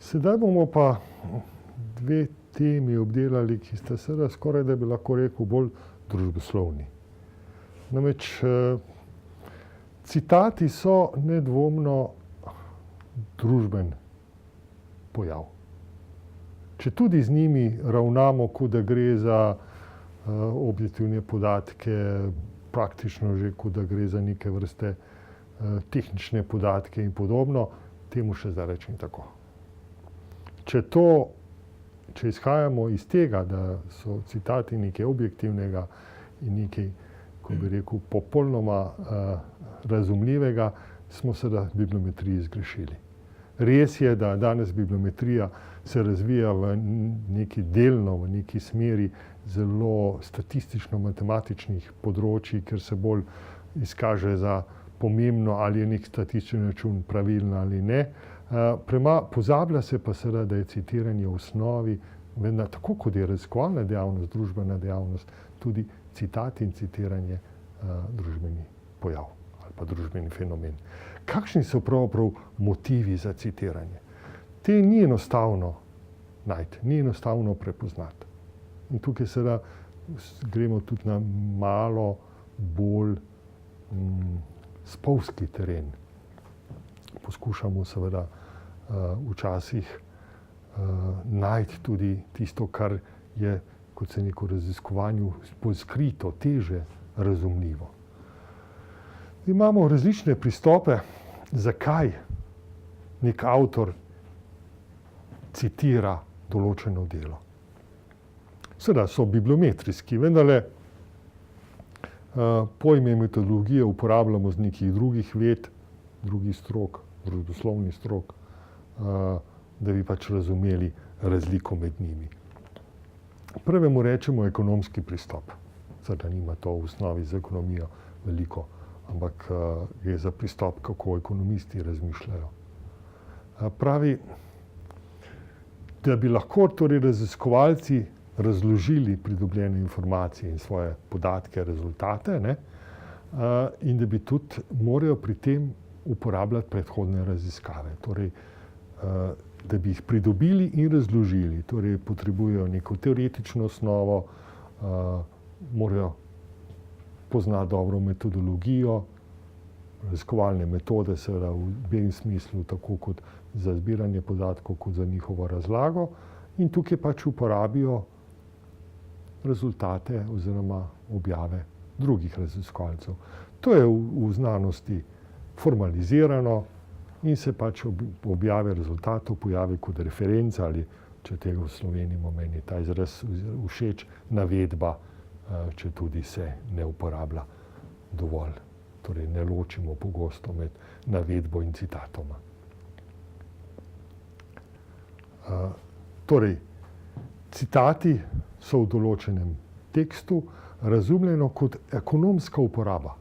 Sedaj bomo pa dve temi obdelali, ki sta seveda skoraj, da bi lahko rekel, bolj družboslovni. Namreč citati so nedvomno družben pojav. Če tudi z njimi ravnamo, kot da gre za objektivne podatke, praktično že, kot da gre za neke vrste tehnične podatke in podobno, temu še zdaj rečem tako. Če izhajamo iz tega, da so citati nekaj objektivnega in nekaj, ko bi rekel, popolnoma razumljivega, smo se v bibliometriji zgrešili. Res je, da danes bibliometrija se razvija v neki delno, v neki smeri zelo statistično-matematičnih področji, ker se bolj izkaže za pomembno, ali je nek statistični račun pravilen ali ne. Pozablja se pa seveda, da je citiranje v osnovi, tako kot je raziskovalna dejavnost, družbena dejavnost, tudi citat in citiranje družbeni pojav ali pa družbeni fenomen. Kakšni so pravzaprav motivi za citiranje? Te ni enostavno najti, ni enostavno prepoznati. In tukaj seveda gremo tudi na malo bolj spolzki teren. Poskušamo seveda včasih najti tudi tisto, kar je, kot se neko raziskovanju, bolj skrito, teže razumljivo. Imamo različne pristope, zakaj nek avtor citira določeno delo. Seveda so bibliometrijski, vendarle pojme metodologije uporabljamo z nekih drugih ved, drugih strok, družboslovnih strok, da bi pač razumeli razliko med njimi. Prvemu rečemo ekonomski pristop. Seveda nima to v osnovi z ekonomijo veliko, ampak gre za pristop, kako ekonomisti razmišljajo. Pravi, da bi lahko torej raziskovalci razložili pridobljene informacije in svoje podatke, rezultate, in da bi tudi morajo pri tem uporabljati predhodne raziskave. Torej, da bi jih pridobili in razložili. Torej, potrebujejo neko teoretično osnovo, morajo poznati dobro metodologijo, raziskovalne metode, seveda v obem smislu, tako kot za zbiranje podatkov, kot za njihovo razlago. In tukaj pač uporabijo rezultate oziroma objave drugih raziskovalcev. To je v znanosti formalizirano in se pač objave rezultatov pojavi kot referenca ali, če tega v Sloveniji meni ta izraz všeč, navedba, če tudi se ne uporablja dovolj. Torej ne ločimo pogosto med navedbo in citatoma. Torej, citati so v določenem tekstu razumljeno kot ekonomska uporaba.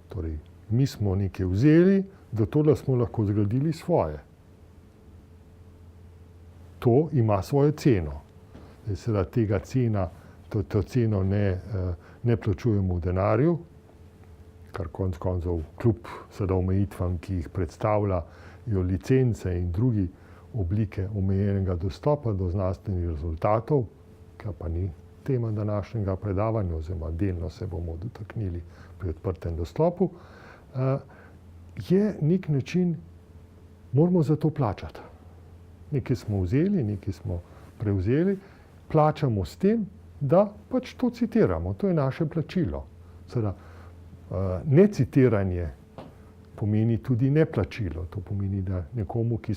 Torej, mi smo nekaj vzeli, zato da smo lahko zgradili svoje. To ima svojo ceno. Seveda tega cena, to ceno ne plačujemo v denarju, kar konec koncev kljub seveda omejitvam, ki jih predstavljajo licence in drugi oblike omejenega dostopa do znanstvenih rezultatov, kar pa ni tema današnjega predavanja, oziroma delno se bomo dotaknili pri odprtem dostopu, je nek način, moramo za to plačati. Nekaj smo vzeli, nekaj smo prevzeli, plačamo s tem, da pač to citiramo. To je naše plačilo. Seveda, necitiranje pomeni tudi neplačilo. To pomeni, da nekomu, ki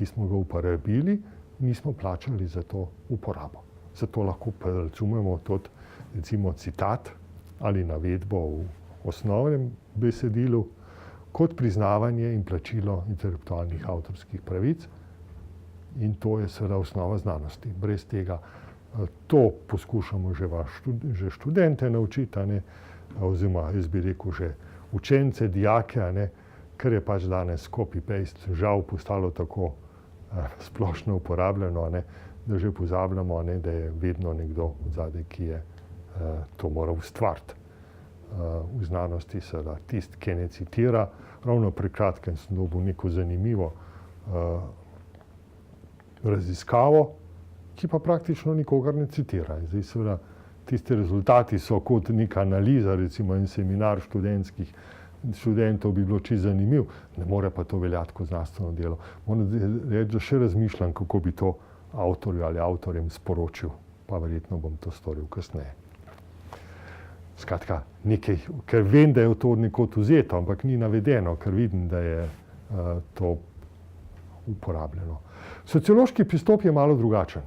smo ga uporabili, nismo plačali za to uporabo. Zato lahko razumemo tudi recimo citat ali navedbo v osnovnem besedilu kot priznavanje in plačilo intelektualnih avtorskih pravic. In to je seveda osnova znanosti. Brez tega to poskušamo že študente naučiti, oziroma jaz bi rekel že učence, dijake, ker je pač danes copy-paste žal postalo tako splošno uporabljeno, da že pozabljamo, da je vedno nekdo odzadaj, ki je to moral ustvariti. V znanosti seveda tisti, ki ne citira, ravno pred kratkim sem dobil neko zanimivo raziskavo, ki pa praktično nikogar ne citira. Zdaj seveda tisti rezultati so kot neka analiza, recimo en seminar študentov bi bilo čisto zanimiv, ne more pa to veljati kot znanstveno delo. Moram reči, da še razmišljam, kako bi to avtorju ali avtorjem sporočil, pa verjetno bom to storil kasneje. Skratka, nekaj, ker vem, da je to nekod vzeto, ampak ni navedeno, ker vidim, da je to uporabljeno. Sociološki pristop je malo drugačen.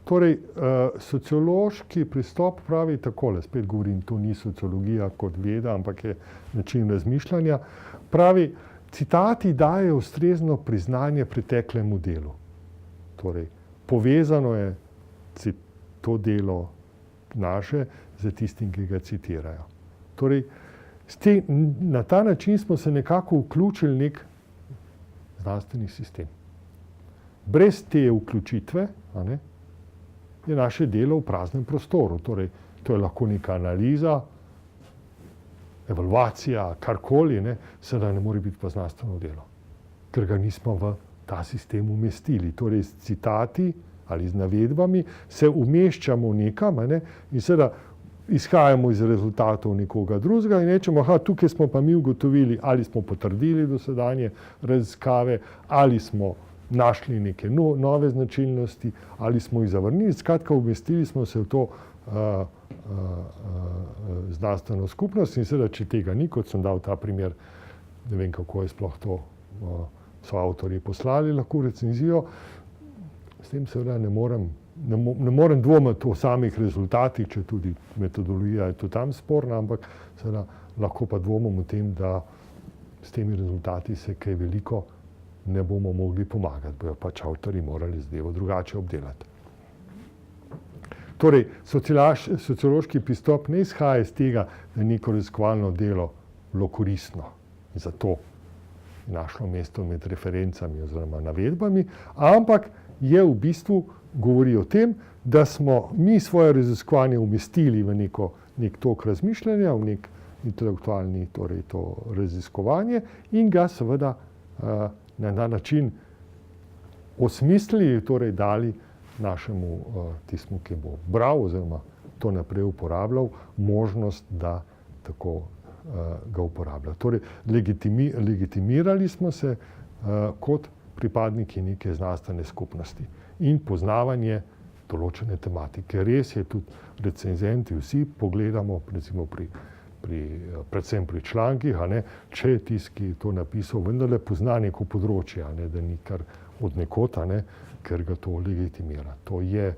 Torej, sociološki pristop pravi takole, spet govorim, to ni sociologija kot veda, ampak je način razmišljanja, pravi, citati dajejo ustrezno priznanje preteklemu delu. Torej, povezano je to delo naše z tistim, ki ga citirajo. Torej, na ta način smo se nekako vključili nek znanstveni sistem. Brez te vključitve, je naše delo v praznem prostoru. Torej, to je lahko neka analiza, evalvacija, karkoli, seveda ne more biti pa znanstveno delo, ker ga nismo v ta sistem umestili. Torej, s citati ali z navedbami se umeščamo nekam, in seveda izhajamo iz rezultatov nekoga drugega in rečemo, tukaj smo pa mi ugotovili, ali smo potrdili dosedanje raziskave, ali smo našli neke nove značilnosti, ali smo jih zavrnili. Skratka, umestili smo se v to znanstveno skupnost in seveda, če tega ni, kot sem dal ta primer, ne vem, kako je sploh to so avtorji poslali, lahko recenzijo, s tem seveda ne morem dvomiti o samih rezultatih, če tudi metodologija je to tam sporna, ampak seveda lahko pa dvomim o tem, da s temi rezultati se kaj veliko ne bomo mogli pomagati, bojo pač avtorji morali zadevo drugače obdelati. Torej, sociološki pristop ne izhaja iz tega, da je neko raziskovalno delo bilo koristno in zato je našlo mesto med referencami oziroma navedbami, ampak je v bistvu govori o tem, da smo mi svoje raziskovanje umestili v nek tok razmišljanja, v nek intelektualni, torej to raziskovanje in ga seveda na način osmislili, torej dali našemu tistemu, ki bo bral oziroma to naprej uporabljal, možnost, da tako ga uporablja. Torej, legitimirali smo se kot pripadniki neke znanstvene skupnosti in poznavanje določene tematike. Res je, tudi recenzenti vsi pogledamo, recimo predvsem pri člankih, če je tisti, ki je to napisal, vendarle pozna neko področje, da ni kar od nekod, ker ga to legitimira. To je,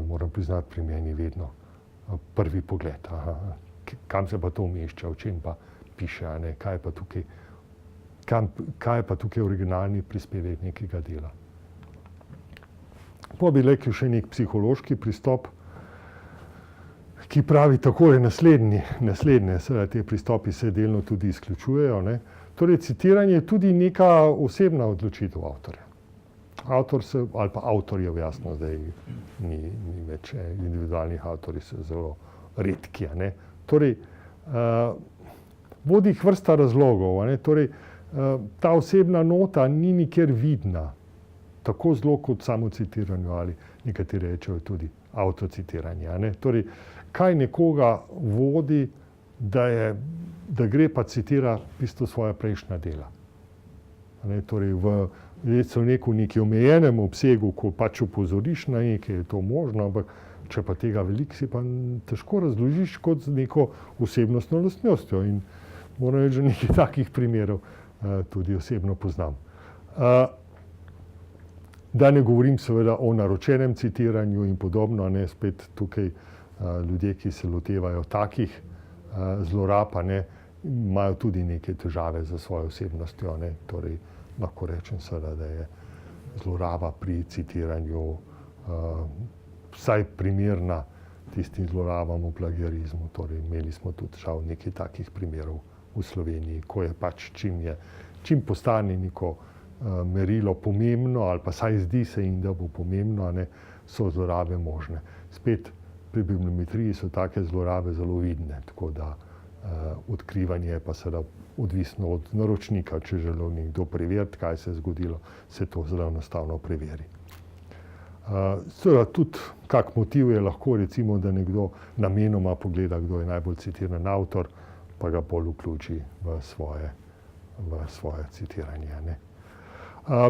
moram priznati, pri meni vedno prvi pogled. Kam se pa to umešča, o čem pa piše, kaj je pa tukaj originalni prispevek nekega dela. Pa bi rekel še nek psihološki pristop, ki pravi takole naslednje, seveda te pristopi se delno tudi izključujejo. Torej, citiranje je tudi neka osebna odločitev avtorja. Ali pa avtorjev, jasno, zdaj ni več individualnih avtorjev, so zelo redki. Torej, vodi jih vrsta razlogov. Torej, ta osebna nota ni nikjer vidna, tako zelo kot samo citiranje ali nekateri rečejo tudi avtocitiranje. Torej, kaj nekoga vodi, da gre pa citira v bistvu svoja prejšnja dela. Torej, v neki omejenem obsegu, ko pač upozoriš na nekaj, je to možno, ampak če pa tega veliko, si pa težko razložiš kot z neko osebnostno lastnostjo. In moram reči, da nekaj takih primerov tudi osebno poznam. Da ne govorim seveda o naročenem citiranju in podobno, spet tukaj ljudje, ki se lotevajo takih zlorab, imajo tudi neke težave za svojo osebnostjo. Torej, lahko rečem seveda, da je zloraba pri citiranju vsaj primerna tistim zlorabam v plagiarizmu. Torej, imeli smo tudi žal nekaj takih primerov v Sloveniji, ko je pač čim postane neko merilo pomembno, ali pa saj zdi se jim, da bo pomembno, so zlorabe možne. Spet pri bibliometriji so take zlorabe zelo vidne, tako da Odkrivanje je pa seveda odvisno od naročnika. Če želi nekdo preveriti, kaj se je zgodilo, se to zelo enostavno preveri. Seveda tudi kak motiv je lahko, recimo, da nekdo namenoma pogleda, kdo je najbolj citiran avtor, pa ga bolj vključi v svoje citiranje, ne.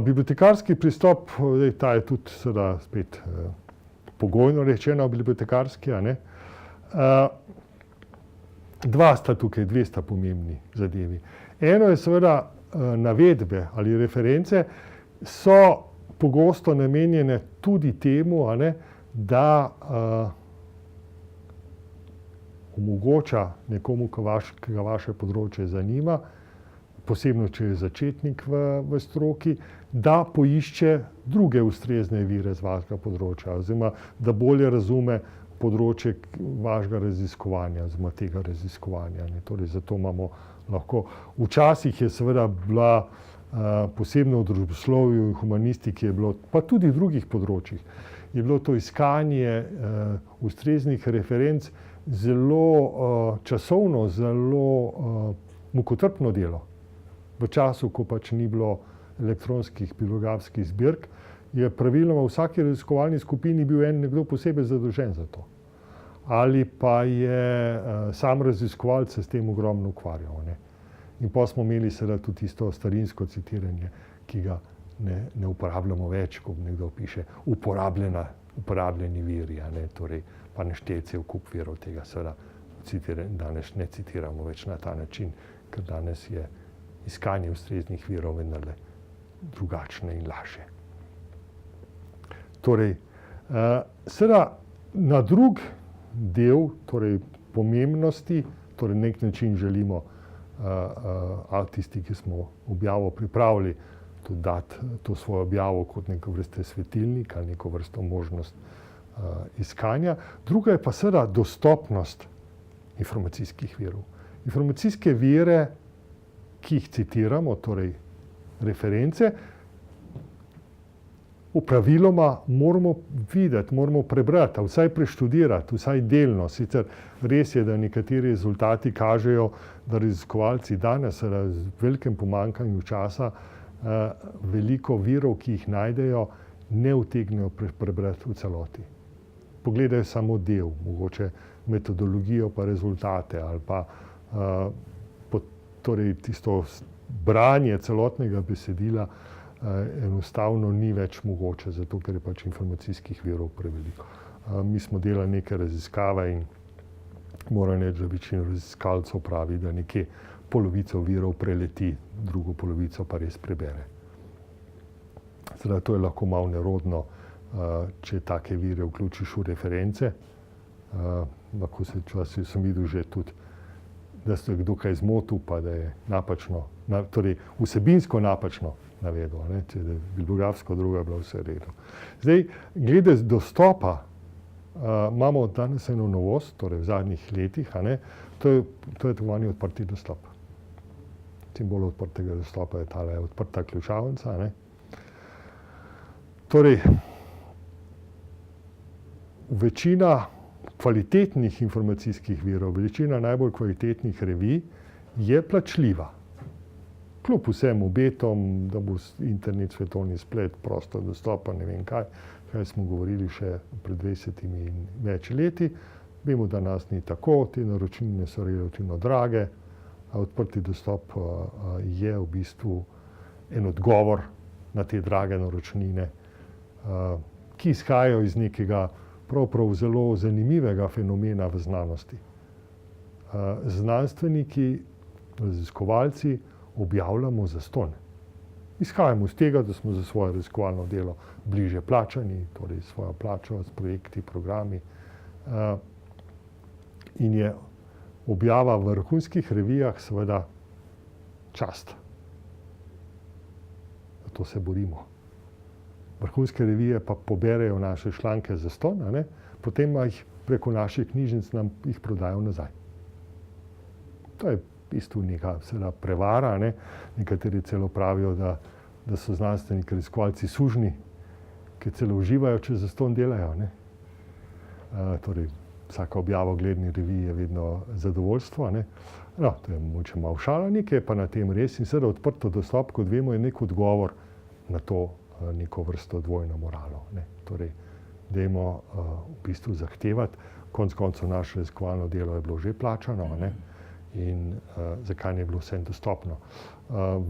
Bibliotekarski pristop, ta je tudi seveda spet pogojno rečeno bibliotekarski, a ne. Dve sta pomembni zadevi. Eno je seveda navedbe ali reference so pogosto namenjene tudi temu, a ne, da omogoča nekomu, ki ga vaše področje zanima, posebno če je začetnik v stroki, da poišče druge ustrezne vire z vašega področja, oziroma da bolje razume področje vašega raziskovanja, oziroma tega raziskovanja, ne. Torej, zato imamo lahko, včasih je seveda bila posebno v družboslovju in humanistiki je bilo, pa tudi v drugih področjih, je bilo to iskanje ustreznih referenc zelo časovno, zelo mukotrpno delo. V času, ko pač ni bilo elektronskih bibliografskih zbirk, je praviloma v vsaki raziskovalni skupini bil nekdo posebej zadolžen za to. Ali pa je sam raziskovalec se s tem ogromno ukvarjal, ne. In potem smo imeli seveda tudi tisto starinsko citiranje, ki ga ne uporabljamo več, ko nekdo piše uporabljeni viri, a ne, torej pa našteje cel kup virov tega, seveda danes ne citiramo več na ta način, ker danes je iskanje ustreznih virov vendarle drugačne in lažje. Torej, seveda na drug del, torej pomembnosti, torej na nek način želimo tisti, ki smo objavo pripravili, tudi dati to svojo objavo kot neko vrste svetilnik ali neko vrsto možnost iskanja. Druga je pa seveda dostopnost informacijskih virov. Informacijske vire, ki jih citiramo, torej reference, praviloma moramo videti, moramo prebrati, vsaj preštudirati, vsaj delno. Sicer res je, da nekateri rezultati kažejo, da raziskovalci danes z velikim pomanjkanjem časa veliko virov, ki jih najdejo, ne utegnejo prebrati v celoti. Pogledajo samo del, mogoče metodologijo pa rezultate ali pa torej tisto branje celotnega besedila enostavno ni več mogoče, zato ker je pač informacijskih virov preveliko. Mi smo delali neke raziskave in moram reči, da večina raziskovalcev pravi, da nekje polovico virov preleti, drugo polovico pa res prebere. Seveda to je lahko malo nerodno, če take vire vključiš v reference. Lahko sem videl že tudi, da se je kdo kaj zmotil, pa da je napačno, torej vsebinsko napačno navedel, ne, če je bibliografsko druga bila vse v redu. Zdaj, glede dostopa, imamo danes eno novost, torej v zadnjih letih, a ne, to je tako imenovani odprti dostop. Simbol odprtega dostopa je tale odprta ključavnica, ne. Torej, večina kvalitetnih informacijskih virov, večina najbolj kvalitetnih revij je plačljiva. Kljub vsem obetom, da bo internet, svetovni splet, prosto dostopa, ne vem kaj smo govorili še pred 20 in več leti. Vemo, da nas ni tako, te naročnine so relativno drage, odprti dostop je v bistvu en odgovor na te drage naročnine, ki izhajajo iz nekega pravzaprav zelo zanimivega fenomena v znanosti. Znanstveniki, raziskovalci objavljamo zastonj. Izhajamo iz tega, da smo za svoje raziskovalno delo bliže plačani, torej svojo plačo s projekti, programi. In je objava v vrhunskih revijah seveda čast. Zato se borimo. Vrhunske revije pa poberejo naše članke zastonj, a ne, potem jih preko naših knjižnic nam jih prodajo nazaj. To je v bistvu neka seveda prevara, ne. Nekateri celo pravijo, da so znanstveniki raziskovalci sužnji, ki celo uživajo, če zastonj delajo, ne. Torej, vsaka objava v gledni reviji je vedno zadovoljstvo. Ne. No, to je mogoče malo šala, nekaj je pa na tem res in seveda odprto dostop, kot vemo, je nek odgovor na to neko vrsto dvojno moralo. Ne. Torej, dajmo v bistvu zahtevati, konec koncev naše raziskovalno delo je bilo že plačano, ne. In zakaj ne je bilo vsem dostopno.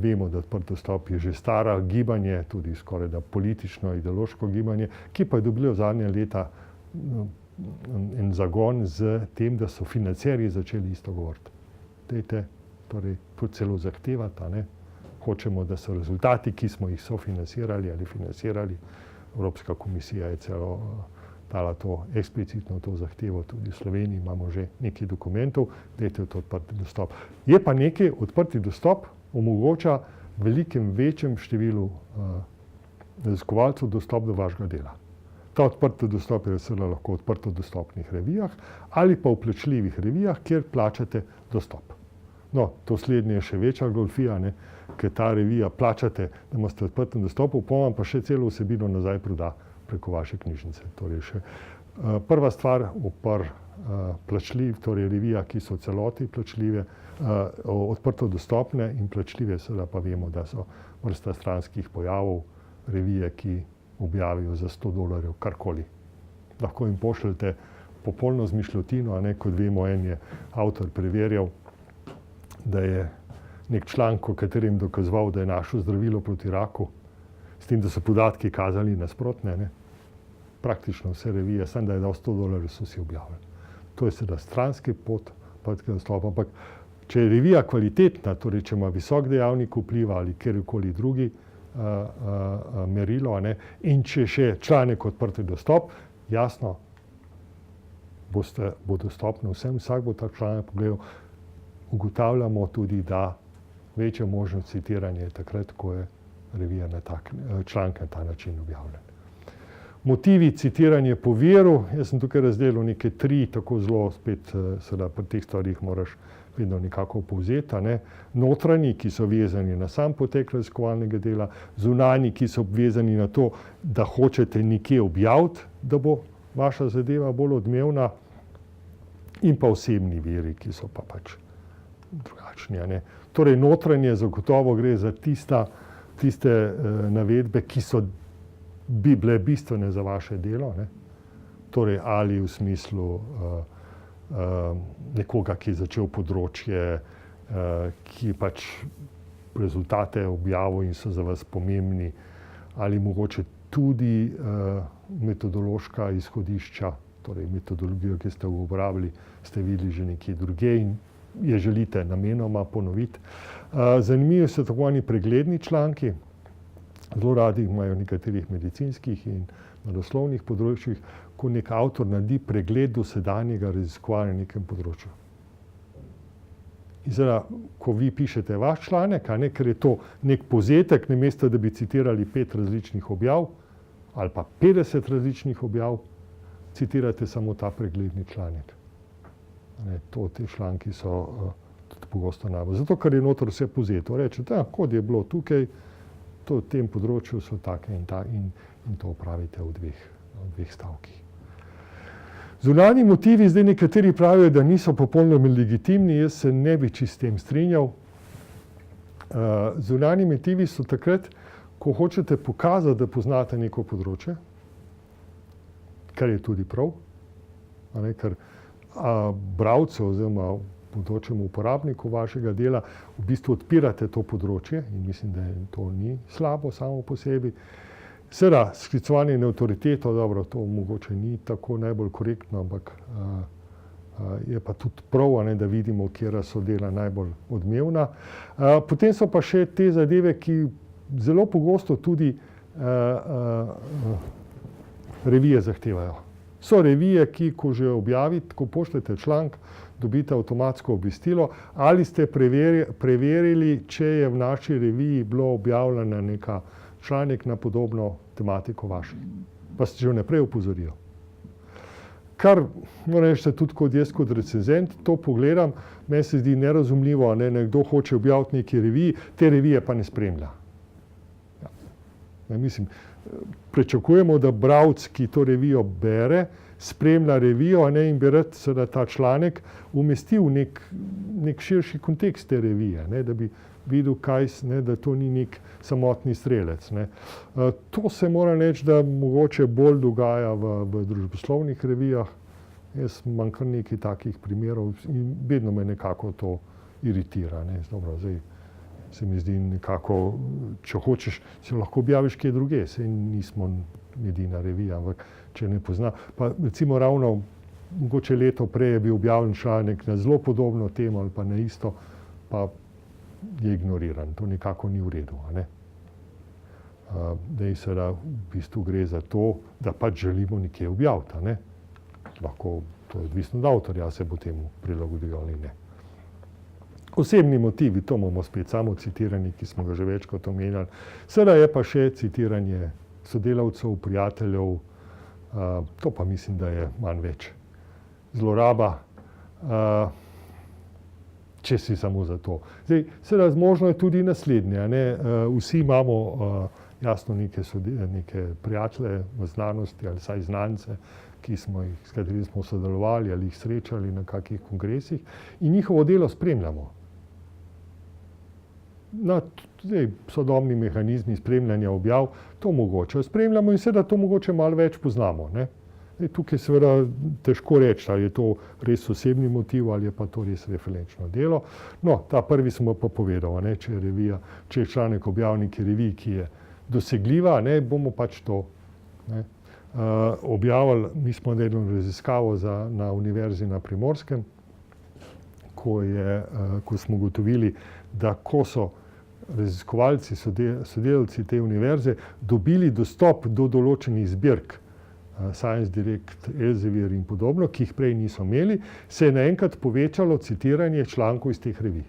Vemo, da odprt dostop je že stara gibanje, tudi skoraj da politično, ideološko gibanje, ki pa je dobilo zadnja leta en zagon z tem, da so financerji začeli isto govoriti. Dajte, torej, tudi celo zahtevati, ne. Hočemo, da so rezultati, ki smo jih sofinancirali ali financirali, Evropska komisija je celo dala to eksplicitno to zahtevo, tudi v Sloveniji imamo že nekaj dokumentov, dajte to odprti dostop. Je pa nekaj, odprti dostop omogoča velikem večjem številu raziskovalcev dostop do vašega dela. Ta odprti dostop je seveda lahko odprto dostopnih revijah ali pa v plačljivih revijah, kjer plačate dostop. No, to slednje je še večja goljufija, ne, ker ta revija plačate, da imate odprtem dostopu, pa še celo vsebino nazaj proda preko vaše knjižnice. Torej še prva stvar, plačljiv, torej revija, ki so v celoti plačljive, odprto dostopne in plačljive, seveda pa vemo, da so vrsta stranskih pojavov, revije, ki objavijo za $100 karkoli. Lahko jim pošljete popolno zmišljotino, a ne, kot vemo, en je avtor preverjal, da je nek članek, v katerem dokazoval, da je našel zdravilo proti raku, s tem, da so podatki kazali nasprotne, ne. Praktično vse revije, samo da je dal $100, so si objavili. To je seveda stranski pot, ampak če je revija kvalitetna, torej če ima visok dejavnik vpliva ali kjerkoli drugi merilo, ne, in če še članek odprti dostop, jasno, bo dostopno vsem, vsak bo ta članek pogledal. Ugotavljamo tudi, da večja možnost citiranja je takrat, ko je revija članek na ta način objavljen. Motivi citiranja po viru, jaz sem tukaj razdelil neke 3, tako zelo spet, seveda pri teh stvarih moraš vedno nekako povzeti, ne. Notranji, ki so vezani na sam potek raziskovalnega dela, zunanji, ki so vezani na to, da hočete nekje objaviti, da bo vaša zadeva bolj odmevna, in pa osebni viri, ki so pa pač drugačni, ne. Torej, notranje zagotovo gre za tiste navedbe, ki so bile bistvene za vaše delo, ne. Torej, ali v smislu nekoga, ki je začel področje, ki pač rezultate objavil in so za vas pomembni, ali mogoče tudi metodološka izhodišča, torej metodologijo, ki ste jo uporabili, ste videli že nekje drugje in je želite namenoma ponoviti. Zanimivi so tako oni pregledni članki, zelo radi imajo nekaterih medicinskih in naravoslovnih področjih, ko nek avtor naredi pregled dosedanjega raziskovanja na nekem področju. In zdaj, ko vi pišete vaš članek, ker je to nek povzetek, namesto da bi citirali 5 različnih objav ali pa 50 različnih objav, citirate samo ta pregledni članek. Ti članki so tudi pogosto najbolj. Zato, ker je notor vse povzeto. Rečete, kot je bilo tukaj, to v tem področju so take in to opravite v dveh stavkih. Zunanji motivi, zdaj nekateri pravijo, da niso popolnoma legitimni, jaz se ne bi čisto s tem strinjal. Zunanji motivi so takrat, ko hočete pokazati, da poznate neko področje, kar je tudi prav, ker bralcu oziroma bodočemu uporabniku vašega dela v bistvu odpirate to področje in mislim, da to ni slabo samo po sebi. Seveda, sklicovanje na avtoriteto, dobro, to mogoče ni tako najbolj korektno, ampak je pa tudi prav, da vidimo, kjera so dela najbolj odmevna. Potem so pa še te zadeve, ki zelo pogosto tudi revije zahtevajo. So revije, ki, ko že objavite, ko pošljete članek, dobite avtomatsko obvestilo, ali ste preverili, če je v naši reviji bilo objavljena neka članek na podobno tematiko vaših. Pa ste že vnaprej opozorijo. Kar, moram reči, tudi kot jaz, kot recenzent, to pogledam, meni se zdi nerazumljivo, nekdo hoče objaviti neki reviji, te revije pa ne spremlja. Ja. Mislim, pričakujemo, da bralec, ki to revijo bere, spremlja revijo, in bi rad seveda ta članek umestil v nek širši kontekst te revije, da bi videl, da to ni nek samotni strelec. To se mora reči, da mogoče bolj dogaja v družboslovnih revijah. Jaz imam kar nekaj takih primerov in vedno me nekako to iritira. Dobro, zdaj se mi zdi nekako, če hočeš, si lahko objaviš kje druge, saj nismo edina revija, ampak če ne pozna. Pa recimo ravno mogoče leto prej je bil objavljen članek na zelo podobno temo ali pa na isto, pa je ignoriran. To nekako ni v redu. Da seveda v bistvu gre za to, da pač želimo nekje objaviti. Lahko to je odvisno od avtorja, se bo temu prilagodil ali ne. Osebni motivi, to imamo spet samo citiranje, ki smo ga že večkrat omenjali. Seveda je pa še citiranje sodelavcev, prijateljev, to pa mislim, da je manj več zloraba, če si samo za to. Zdaj, seveda možno je tudi naslednje. Vsi imamo jasno neke prijatelje v znanosti ali saj znance, s katerimi smo sodelovali ali jih srečali na kakih kongresih in njihovo delo spremljamo. Sodobni mehanizmi spremljanja objav to omogočajo. Spremljamo in seveda to mogoče malo več poznamo. Tukaj seveda težko reči, ali je to res osebni motiv ali je pa to res referenčno delo. No, ta prvi smo pa povedal, če je članek objavljen neki reviji, ki je dosegljiva, bomo pač to objavili. Mi smo delali raziskavo na Univerzi na Primorskem, ko smo ugotovili, da ko so raziskovalci, sodelavci te univerze dobili dostop do določenih zbirk, Science Direct, Elsevier in podobno, ki jih prej niso imeli, se je naenkrat povečalo citiranje člankov iz teh revij.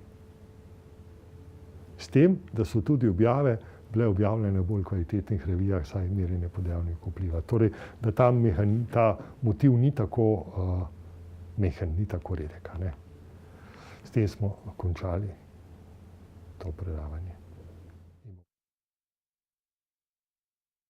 S tem, da so tudi objave bile objavljene v bolj kvalitetnih revijah, saj merjenje po dejavniku vpliva. Torej, da ta motiv ni tako mehen, ni tako redek. S tem smo končali to predavanje.